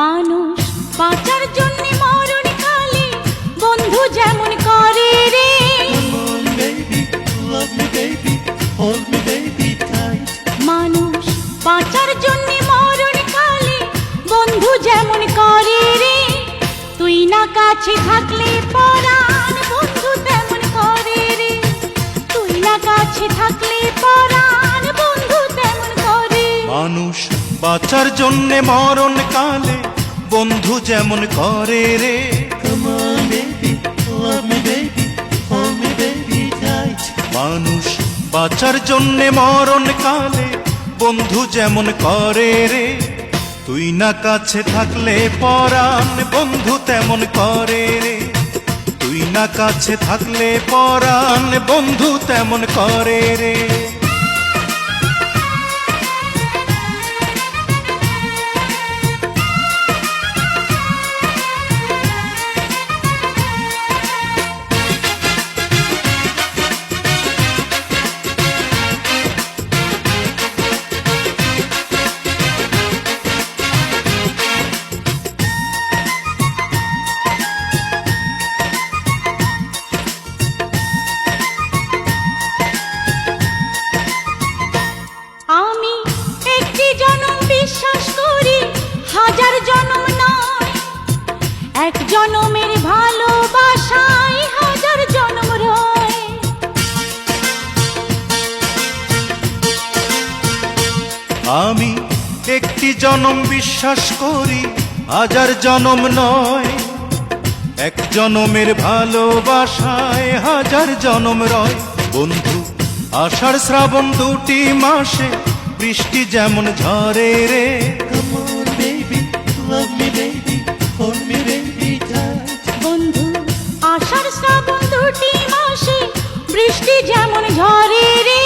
মানুষ বাঁচার জন্য মরণ কালে বন্ধু যেমন করে রে। মানুষ বাঁচার জন্য মরণ কালে বন্ধু যেমন করে রে। তুই না কাছে থাকলে পরাণ বন্ধু তেমন করে রে। তুই না কাছে থাকলে পরাণ বন্ধু তেমন করে। মানুষ বাঁচার জন্যে মরণ কালে বন্ধু যেমন করে রে। মানুষ বাঁচার জন্যে মরণ কালে বন্ধু যেমন করে রে। তুই না কাছে থাকলে পরাণ বন্ধু তেমন করে রে। তুই না কাছে থাকলে পরাণ বন্ধু তেমন করে রে। হাজার জনম নয়, এক জনমের ভালোবাসায় হাজার জনম রয়। আমি একটি জনম বিশ্বাস করি, হাজার জনম নয়। এক জনমের ভালোবাসায় হাজার জনম রয়। বন্ধু আষাঢ় শ্রাবণ দুটি মাসে বৃষ্টি যেমন ঝরে রে। বন্ধু আষাঢ় শ্রাবণ দুটি মাসে বৃষ্টি যেমন ঝরে রে।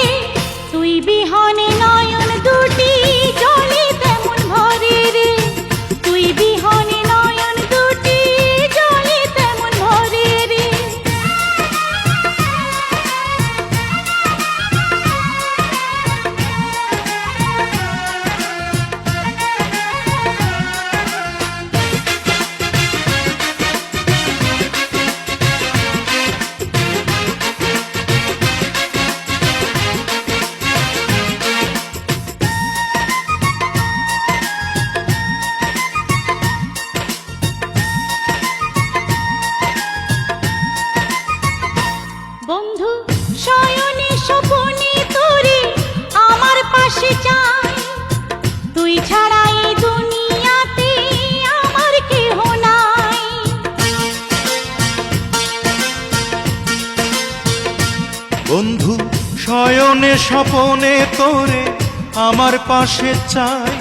তুই বিহনে নয়ন দুটি জলে তেমন ভরে রে। তুই বিহনে নয়ন দুটি জলে তেমন ভরে রে। বন্ধু শয়নে স্বপনে তোরে আমার পাশে চাই। তুই ছাড়া এই দুনিয়াতে আমার কেহ নাই। বন্ধু শয়নে স্বপনে তোরে আমার পাশে চাই।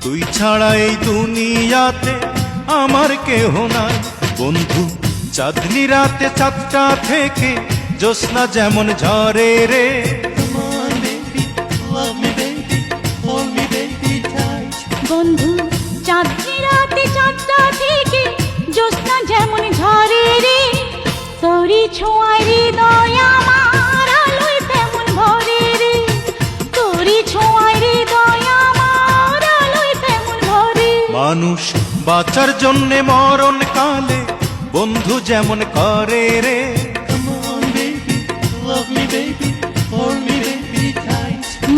তুই ছাড়া এই দুনিয়াতে আমার কেহ নাই। বন্ধু চাঁদনি রাতে চাঁদটা থেকে জ্যোৎস্না যেমন ঝরে রে। বন্ধু চাঁদনি রাতে চাঁদটা থেকে জ্যোৎস্না যেমন ঝরে রে। তোরি ছোঁয়ায় হৃদয় আমার আলোয় তেমন ভরে রে। তোরি ছোঁয়ায় হৃদয় আমার আলোয় তেমন ভরে। মানুষ বাঁচার জন্যে মরণ কালে বন্ধু যেমন করে রে।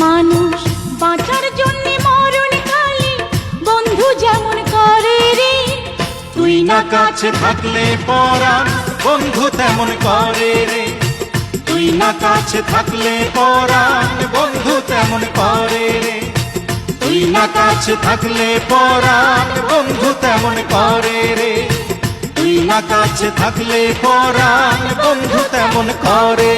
মানুষ বাঁচার জন্য মরণ কালে বন্ধু যেমন করে রে। তুই না কাছে থাকলে পরাণ বন্ধু তেমন করে রে। তুই না কাছে থাকলে পরাণ বন্ধু তেমন করে রে। তুই না কাছে থাকলে পরাণ বন্ধু তেমন করে রে। তুই না কাছে থাকলে পরাণ বন্ধু তেমন করে।